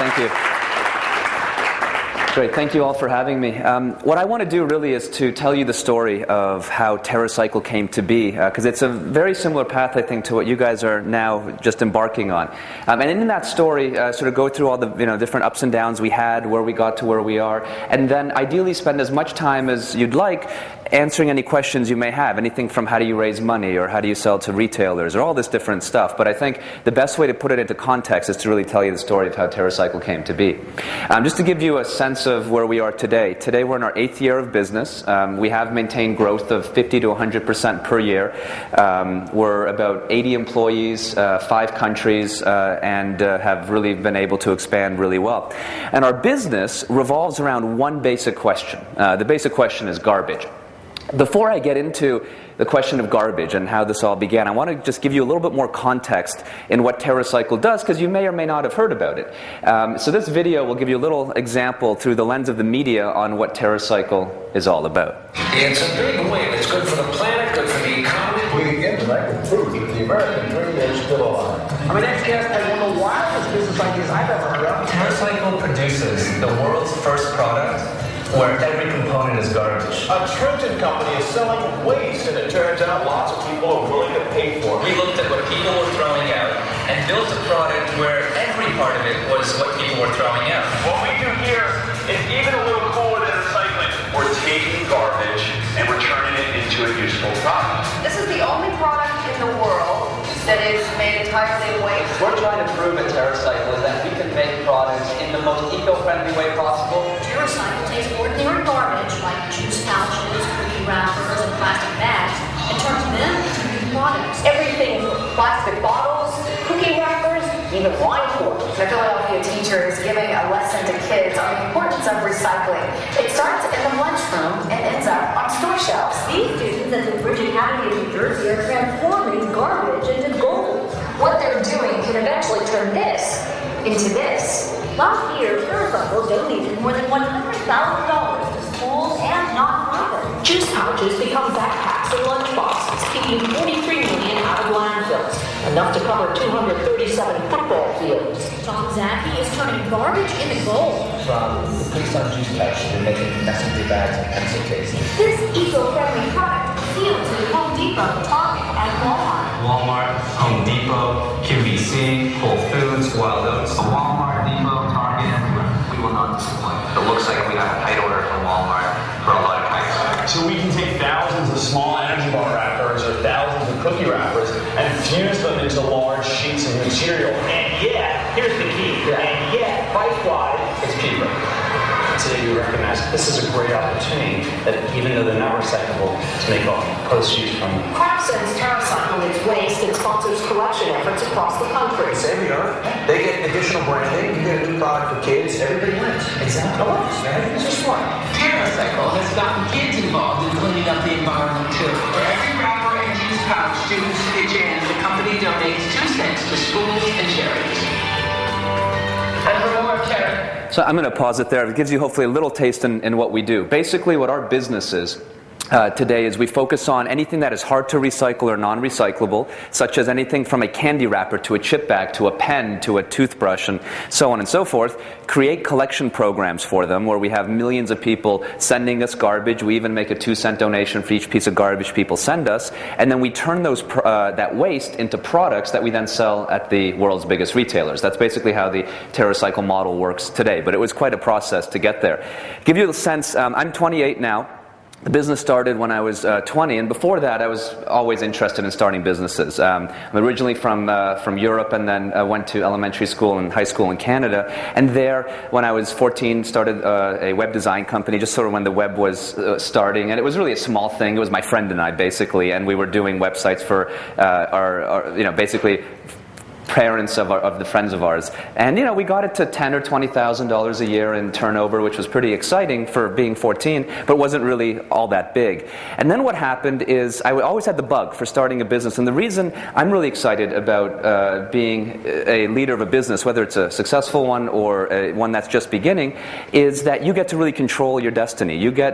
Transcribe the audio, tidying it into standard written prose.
Thank you. Great, thank you all for having me. What I want to do really is to tell you the story of how TerraCycle came to be, because it's a very similar path, I think, to what you guys are now just embarking on. And in that story, sort of go through all the different ups and downs we had, where we got to where we are, and then ideally spend as much time as you'd like answering any questions you may have, anything from how do you raise money, or how do you sell to retailers, or all this different stuff. But I think the best way to put it into context is to really tell you the story of how TerraCycle came to be. Just to give you a sense of where we are today. Today we're in our 8th year of business. We have maintained growth of 50 to 100% per year. We're about 80 employees, 5 countries, and have really been able to expand really well. And our business revolves around one basic question. The basic question is garbage. Before I get into the question of garbage and how this all began, I want to just give you a little bit more context in what TerraCycle does, because you may or may not have heard about it. So this video will give you a little example through the lens of the media on what TerraCycle is all about. It's a big win. It's good for the planet, good for the economy. We begin tonight with proof that the American dream is still alive. I mean, next guest has one of the wildest business ideas I've ever heard of. TerraCycle produces the world's first product where every component is garbage. A Trenton company is selling waste, and it turns out lots of people are willing to pay for it. We looked at what people were throwing out and built a product where every part of it was what people were throwing out. What we do here is even a little cooler than recycling. We're taking garbage and we're turning it into a useful product. This is the only product in the world that is made entirely of waste. We're trying to prove at TerraCycle that we can make products in the most eco-friendly way possible. TerraCycle takes ordinary garbage like juice pouches, cookie wrappers, and plastic bags and turns them into new products. Everything from plastic bottles, cookie wrappers, even wine corks. A Philadelphia teacher is giving a lesson to kids on the importance of recycling. It starts in the lunchroom and ends up on store shelves. These students at the Bridge Academy of New Jersey are transforming garbage into gold. What they're doing can eventually turn this into this. Last year, TerraCycle donated more than $100,000 to schools and nonprofits. Juice pouches become backpacks and lunchboxes, keeping 43 million out of landfills, enough to cover 237 football fields. Szaky is turning garbage into gold. From the Please-On juice pouch to making messenger bags and pencil cases. This eco-friendly product appeals to Home Depot, Target, and Walmart. Walmart, Home Depot, QVC, Whole Foods, Wild Oats. Walmart, Depot, Target, everywhere. We will not disappoint. It looks like we have a tight order from Walmart for a lot of kinds. So we can take thousands of small energy bar wrappers or thousands of cookie wrappers and fuse them into large sheets of material. And yet, here's the key, and yet, price-wise, it's cheaper. Today we recognize this is a great opportunity that even though they're not recyclable, to make all post-use from them. Kraft sends TerraCycle its waste and sponsors collection efforts across the country. Save the earth. They get additional branding. You get a new product for kids. Everybody wins. Exactly. It's just smart. TerraCycle has gotten kids involved in cleaning up the environment too. For every wrapper and juice pouch students pitch in, the company donates 2 cents to schools and charities. And for more charity. So I'm going to pause it there. It gives you hopefully a little taste in what we do. Basically what our business is today is we focus on anything that is hard to recycle or non-recyclable, such as anything from a candy wrapper to a chip bag to a pen to a toothbrush and so on and so forth. Create collection programs for them where we have millions of people sending us garbage. We even make a 2-cent donation for each piece of garbage people send us, and then we turn those that waste into products that we then sell at the world's biggest retailers. That's basically how the TerraCycle model works today, but it was quite a process to get there. Give you a sense, I'm 28 now. The business started when I was 20, and before that I was always interested in starting businesses. I'm originally from Europe, and then went to elementary school and high school in Canada. And there, when I was 14, started a web design company, just sort of when the web was starting. And it was really a small thing. It was my friend and I, basically, and we were doing websites for our basically parents of the friends of ours. And we got it to $10,000 or $20,000 a year in turnover, which was pretty exciting for being 14, but wasn't really all that big. And then what happened is I always had the bug for starting a business. And the reason I'm really excited about being a leader of a business, whether it's a successful one or one that's just beginning, is that you get to really control your destiny. You get